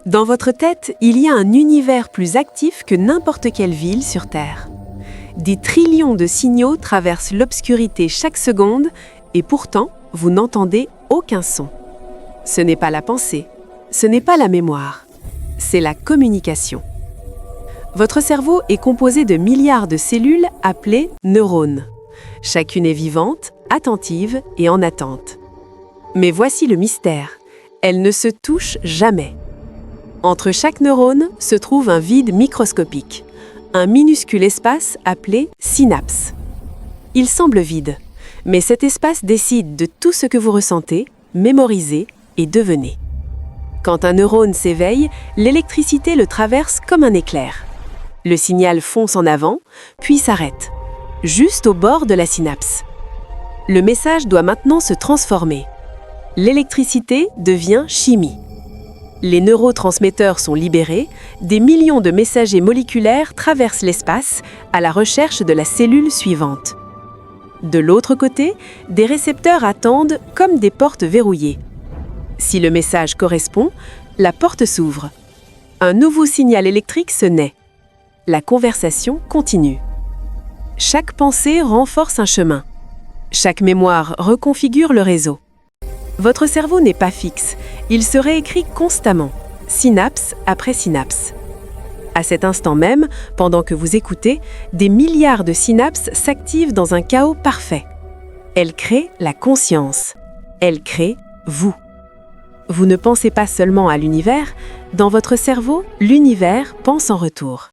Dans votre tête, il y a un univers plus actif que n'importe quelle ville sur Terre. Des trillions de signaux traversent l'obscurité chaque seconde et pourtant, vous n'entendez aucun son. Ce n'est pas la pensée, ce n'est pas la mémoire, c'est la communication. Votre cerveau est composé de milliards de cellules appelées neurones. Chacune est vivante, attentive et en attente. Mais voici le mystère, elles ne se touchent jamais. Entre chaque neurone se trouve un vide microscopique, un minuscule espace appelé synapse. Il semble vide, mais cet espace décide de tout ce que vous ressentez, mémorisez et devenez. Quand un neurone s'éveille, l'électricité le traverse comme un éclair. Le signal fonce en avant, puis s'arrête, juste au bord de la synapse. Le message doit maintenant se transformer. L'électricité devient chimie. Les neurotransmetteurs sont libérés, des millions de messagers moléculaires traversent l'espace à la recherche de la cellule suivante. De l'autre côté, des récepteurs attendent comme des portes verrouillées. Si le message correspond, la porte s'ouvre. Un nouveau signal électrique se naît. La conversation continue. Chaque pensée renforce un chemin. Chaque mémoire reconfigure le réseau. Votre cerveau n'est pas fixe, il se réécrit constamment, synapse après synapse. À cet instant même, pendant que vous écoutez, des milliards de synapses s'activent dans un chaos parfait. Elles créent la conscience. Elles créent vous. Vous ne pensez pas seulement à l'univers, dans votre cerveau, l'univers pense en retour.